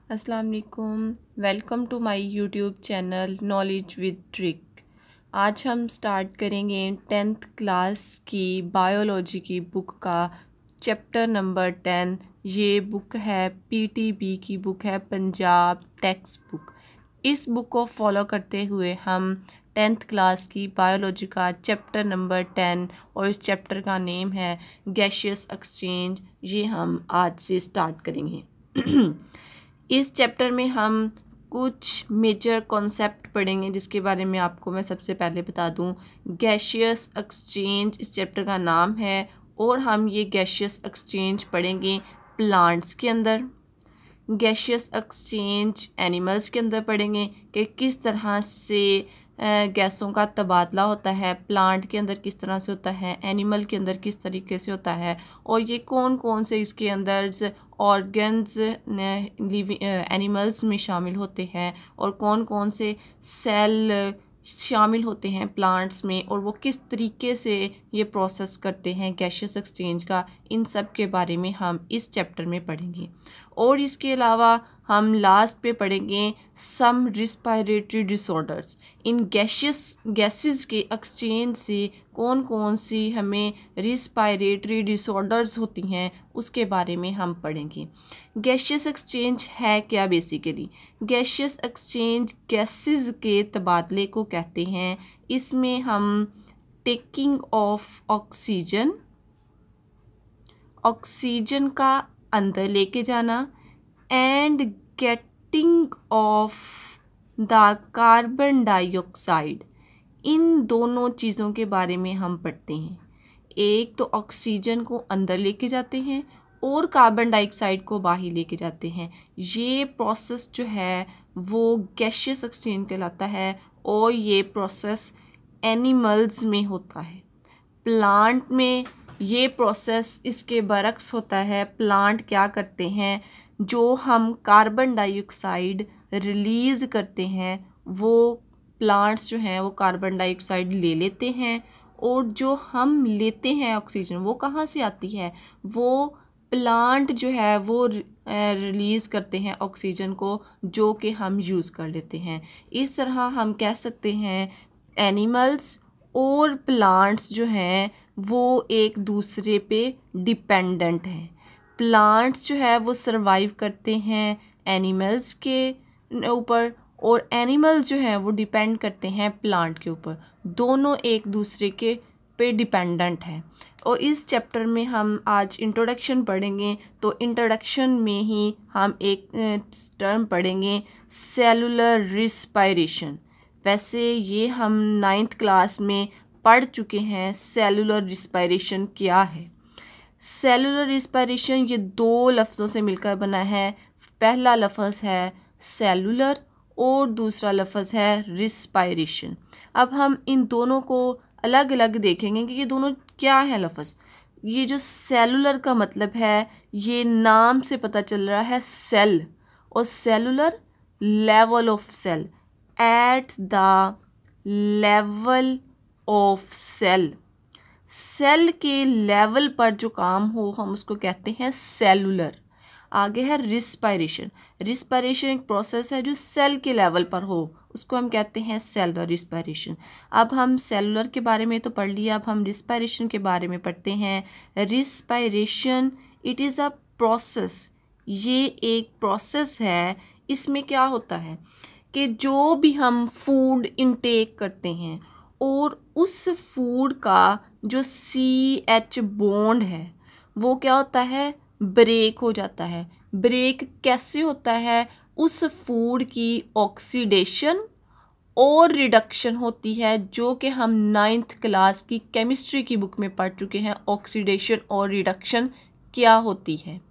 अस्सलाम वालेकुम। Welcome to my YouTube channel knowledge with trick. आज हम स्टार्ट करेंगे 10th क्लास की बायोलॉजी की बुक का चैप्टर नंबर 10। ये बुक है पीटीबी की बुक है, पंजाब टेक्स्ट बुक। इस बुक को फॉलो करते हुए हम 10th क्लास की बायोलॉजी का चैप्टर नंबर 10 और इस चैप्टर का नेम है गैशियस एक्सचेंज, ये हम आज से स्टार्ट करेंगे। इस चैप्टर में हम कुछ मेजर कॉन्सेप्ट पढ़ेंगे जिसके बारे में आपको मैं सबसे पहले बता दूं। गैशियस एक्सचेंज इस चैप्टर का नाम है और हम ये गैशियस एक्सचेंज पढ़ेंगे प्लांट्स के अंदर, गैशियस एक्सचेंज एनिमल्स के अंदर पढ़ेंगे कि किस तरह से गैसों का तबादला होता है, प्लांट के अंदर किस तरह से होता है, एनिमल के अंदर किस तरीके से होता है, और ये कौन कौन से इसके अंदर ऑर्गन्स एनिमल्स में शामिल होते हैं और कौन कौन से सेल शामिल होते हैं प्लांट्स में और वो किस तरीके से ये प्रोसेस करते हैं गैशियस एक्सचेंज का। इन सब के बारे में हम इस चैप्टर में पढ़ेंगे और इसके अलावा हम लास्ट पे पढ़ेंगे सम रिस्पायरेटरी डिसऑर्डर्स। इन गैसेस के एक्सचेंज से कौन कौन सी हमें रिस्पायरेटरी डिसऑर्डर्स होती हैं उसके बारे में हम पढ़ेंगे। गैशियस एक्सचेंज है क्या? बेसिकली गैशियस एक्सचेंज गैसेस के तबादले को कहते हैं। इसमें हम टेकिंग ऑफ ऑक्सीजन का अंदर लेके जाना and getting of the carbon dioxide, इन दोनों चीज़ों के बारे में हम पढ़ते हैं। एक तो ऑक्सीजन को अंदर लेके जाते हैं और कार्बन डाइऑक्साइड को बाहर लेके जाते हैं। ये प्रोसेस जो है वो गैशियस एक्सचेंज कहलाता है और ये प्रोसेस एनिमल्स में होता है। प्लांट में ये प्रोसेस इसके बरक्स होता है। प्लांट क्या करते हैं, जो हम कार्बन डाइऑक्साइड रिलीज़ करते हैं वो प्लांट्स जो हैं वो कार्बन डाइऑक्साइड ले लेते हैं और जो हम लेते हैं ऑक्सीजन वो कहाँ से आती है, वो प्लांट जो है वो रिलीज़ करते हैं ऑक्सीजन को, जो कि हम यूज़ कर लेते हैं। इस तरह हम कह सकते हैं एनिमल्स और प्लांट्स जो हैं वो एक दूसरे पे डिपेंडेंट हैं। प्लांट्स जो है वो सरवाइव करते हैं एनिमल्स के ऊपर और एनिमल जो हैं वो डिपेंड करते हैं प्लांट के ऊपर। दोनों एक दूसरे के पे डिपेंडेंट हैं। और इस चैप्टर में हम आज इंट्रोडक्शन पढ़ेंगे, तो इंट्रोडक्शन में ही हम एक टर्म पढ़ेंगे सेलुलर रिस्पायरेशन। वैसे ये हम 9th क्लास में पढ़ चुके हैं सेलुलर रिस्पायरेशन क्या है। सेलुलर रिस्पायरेशन ये दो लफ्ज़ों से मिलकर बना है। पहला लफ्ज़ है सेलुलर और दूसरा लफ्ज़ है रिस्पायरेशन। अब हम इन दोनों को अलग अलग देखेंगे कि ये दोनों क्या है लफ्ज़। ये जो सेलुलर का मतलब है, ये नाम से पता चल रहा है सेल, और cellular level of cell, at the level of cell. Cell के लेवल पर जो काम हो हम उसको कहते हैं सेलुलर। आगे है रिस्पायरेशन। रिस्पायरेशन एक प्रोसेस है जो सेल के लेवल पर हो, उसको हम कहते हैं सेलुलर रिस्पायरेशन। अब हम सेलुलर के बारे में तो पढ़ लिया, अब हम रिस्पायरेशन के बारे में पढ़ते हैं। Respiration it is a process, ये एक प्रोसेस है। इसमें क्या होता है कि जो भी हम फूड इनटेक करते हैं और उस फूड का जो CH बॉन्ड है वो क्या होता है, ब्रेक हो जाता है। ब्रेक कैसे होता है, उस फूड की ऑक्सीडेशन और रिडक्शन होती है, जो कि हम 9th क्लास की केमिस्ट्री की बुक में पढ़ चुके हैं। ऑक्सीडेशन और रिडक्शन क्या होती है।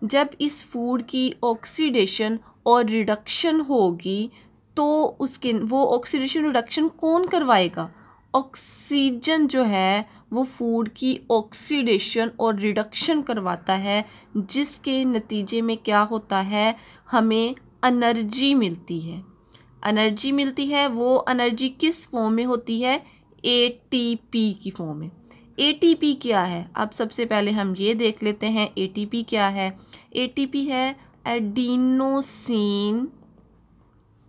जब इस फूड की ऑक्सीडेशन और रिडक्शन होगी तो उसके वो ऑक्सीडेशन रिडक्शन कौन करवाएगा, ऑक्सीजन जो है वो फूड की ऑक्सीडेशन और रिडक्शन करवाता है, जिसके नतीजे में क्या होता है, हमें एनर्जी मिलती है। एनर्जी मिलती है, वो एनर्जी किस फॉर्म में होती है, ATP की फॉर्म में। ATP क्या है, अब सबसे पहले हम ये देख लेते हैं ATP क्या है। ATP है एडिनोसिन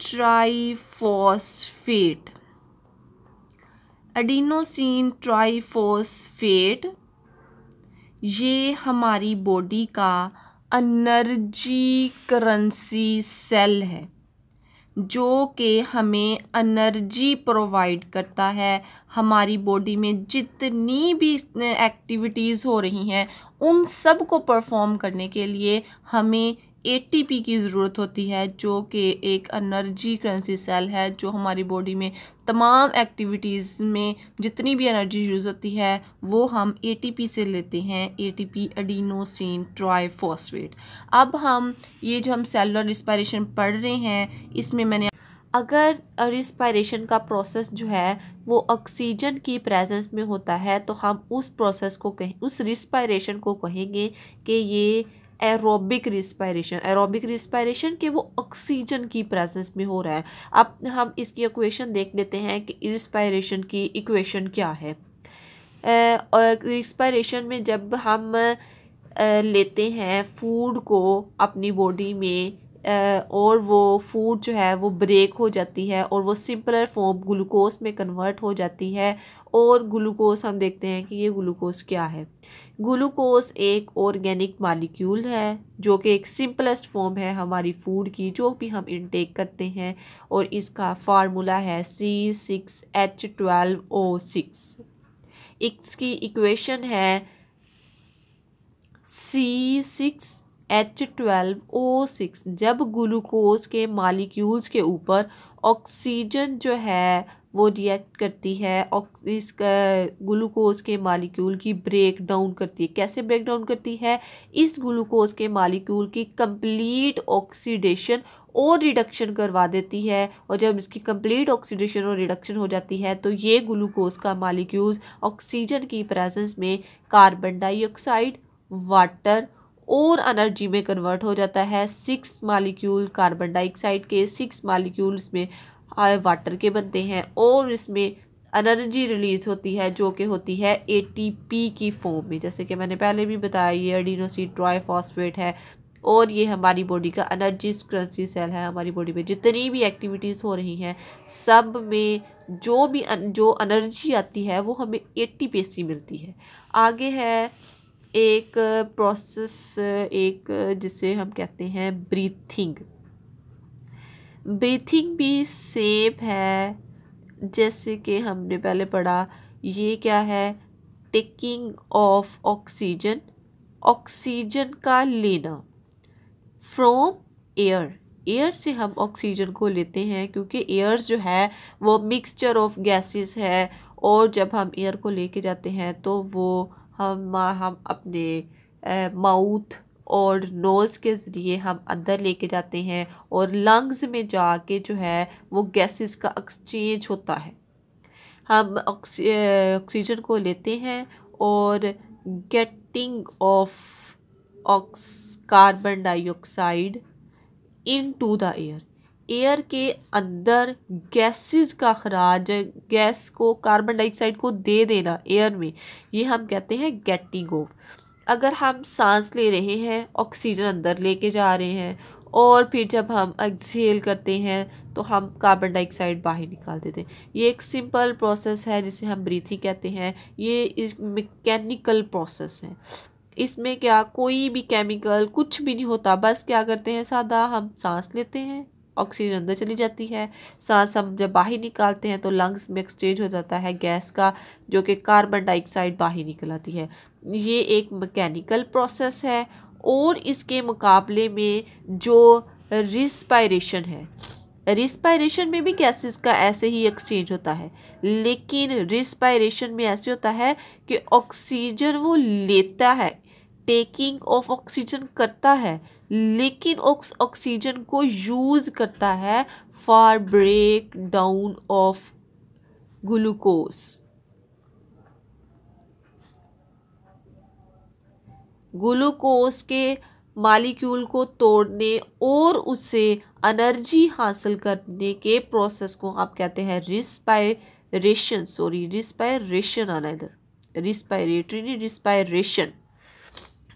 ट्राइफॉस्फेट। एडिनोसिन ट्राइफॉस्फेट ये हमारी बॉडी का एनर्जी करेंसी सेल है जो कि हमें एनर्जी प्रोवाइड करता है। हमारी बॉडी में जितनी भी एक्टिविटीज़ हो रही हैं उन सब को परफॉर्म करने के लिए हमें एटीपी की ज़रूरत होती है, जो कि एक एनर्जी करेंसी सेल है जो हमारी बॉडी में तमाम एक्टिविटीज़ में जितनी भी एनर्जी यूज़ होती है वो हम एटीपी से लेते हैं, एटीपी एडिनोसिन ट्राइफॉस्फेट। अब हम ये जो हम सेलुलर रिस्पायरेशन पढ़ रहे हैं इसमें मैंने अगर रिस्पायरेशन का प्रोसेस जो है वो ऑक्सीजन की प्रेजेंस में होता है तो हम उस प्रोसेस को उस रिस्पायरेशन को कहेंगे कि ये एरोबिक रिस्पायरेशन के वो ऑक्सीजन की प्रेजेंस में हो रहा है। अब हम इसकी इक्वेशन देख लेते हैं कि रिस्पायरेशन की इक्वेशन क्या है। रिस्पायरेशन में जब हम लेते हैं फूड को अपनी बॉडी में और वो फूड जो है वो ब्रेक हो जाती है और वो सिंपलर फॉर्म ग्लूकोज में कन्वर्ट हो जाती है, और ग्लूकोज हम देखते हैं कि ये ग्लूकोज क्या है। ग्लूकोज एक ऑर्गेनिक मॉलिक्यूल है जो कि एक सिंपलेस्ट फॉर्म है हमारी फूड की जो भी हम इनटेक करते हैं, और इसका फार्मूला है C6H12O6। इसकी इक्वेशन है C6H12O6। जब ग्लूकोज के मॉलिक्यूल्स के ऊपर ऑक्सीजन जो है वो रिएक्ट करती है, इस ग्लूकोज के मॉलिक्यूल की ब्रेक डाउन करती है। कैसे ब्रेक डाउन करती है? इस ग्लूकोज के मॉलिक्यूल की कंप्लीट ऑक्सीडेशन और रिडक्शन करवा देती है, और जब इसकी कंप्लीट ऑक्सीडेशन और रिडक्शन हो जाती है तो ये ग्लूकोज का मॉलिक्यूल्स ऑक्सीजन की प्रेजेंस में कार्बन डाइऑक्साइड, वाटर और एनर्जी में कन्वर्ट हो जाता है। 6 मॉलिक्यूल कार्बन डाइऑक्साइड के, 6 मॉलिक्यूल्स में वाटर के बनते हैं, और इसमें एनर्जी रिलीज होती है जो कि होती है एटीपी की फॉर्म में। जैसे कि मैंने पहले भी बताया ये एडिनोसिन ट्राइफॉस्फेट है, और ये हमारी बॉडी का एनर्जी करेंसी सेल है। हमारी बॉडी में जितनी भी एक्टिविटीज़ हो रही हैं सब में जो एनर्जी आती है वो हमें एटीपी से मिलती है। आगे है एक प्रोसेस, एक जिसे हम कहते हैं ब्रीथिंग। ब्रीथिंग भी सेम है जैसे कि हमने पहले पढ़ा। ये क्या है? टेकिंग ऑफ ऑक्सीजन, ऑक्सीजन का लेना फ्रॉम एयर। एयर से हम ऑक्सीजन को लेते हैं क्योंकि एयर जो है वो मिक्सचर ऑफ गैसेस है, और जब हम एयर को लेके जाते हैं तो वो हम अपने माउथ और नोज़ के ज़रिए हम अंदर लेके जाते हैं, और लंग्स में जाके जो है वो गैसेस का एक्सचेंज होता है। हम ऑक्सीजन को लेते हैं और getting off carbon dioxide into the air. Air के अंदर गैसेस का खराज, गैस को, कार्बन डाइऑक्साइड को दे देना एयर में, ये हम कहते हैं गेटिंग ऑफ। अगर हम सांस ले रहे हैं, ऑक्सीजन अंदर लेके जा रहे हैं, और फिर जब हम एक्सहेल करते हैं तो हम कार्बन डाइऑक्साइड बाहर निकाल देते हैं। ये एक सिंपल प्रोसेस है जिसे हम ब्रीथिंग कहते हैं। ये इस मैकेनिकल प्रोसेस है। इसमें क्या कोई भी केमिकल कुछ भी नहीं होता, बस क्या करते हैं, सादा हम सांस लेते हैं, ऑक्सीजन अंदर चली जाती है, सांस हम जब बाहर निकालते हैं तो लंग्स में एक्सचेंज हो जाता है गैस का, जो कि कार्बन डाइऑक्साइड बाहर निकल आती है। ये एक मैकेनिकल प्रोसेस है, और इसके मुकाबले में जो रिस्पायरेशन है, रिस्पायरेशन में भी गैसेस का ऐसे ही एक्सचेंज होता है, लेकिन रिस्पायरेशन में ऐसे होता है कि ऑक्सीजन वो लेता है, टेकिंग ऑफ ऑक्सीजन करता है, लेकिन ऑक्सीजन को यूज़ करता है for break down of glucose. Glucose के मॉलिक्यूल को तोड़ने और उससे एनर्जी हासिल करने के प्रोसेस को आप कहते हैं रिस्पायरेशन। रिस्पायरेशन आना इधर, रिस्पायरेटरी नहीं, रिस्पायरेशन।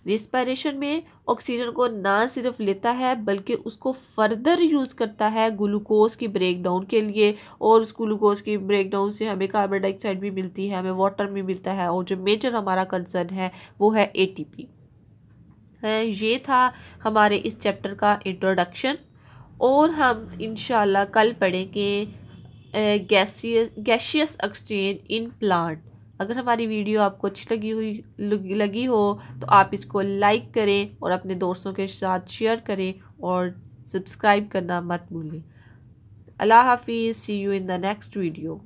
रिस्पायरेशन में ऑक्सीजन को ना सिर्फ लेता है बल्कि उसको फर्दर यूज़ करता है ग्लूकोज की ब्रेकडाउन के लिए, और उस ग्लूकोज की ब्रेकडाउन से हमें कार्बन डाइऑक्साइड भी मिलती है, हमें वाटर भी मिलता है, और जो मेजर हमारा कंसर्न है वो है ATP है। ये था हमारे इस चैप्टर का इंट्रोडक्शन, और हम इंशाल्लाह कल पढ़ेंगे गैसियस एक्सचेंज इन प्लांट। अगर हमारी वीडियो आपको अच्छी लगी हो तो आप इसको लाइक करें और अपने दोस्तों के साथ शेयर करें और सब्सक्राइब करना मत भूलें। अल्लाह हाफिज़, see you in the next video.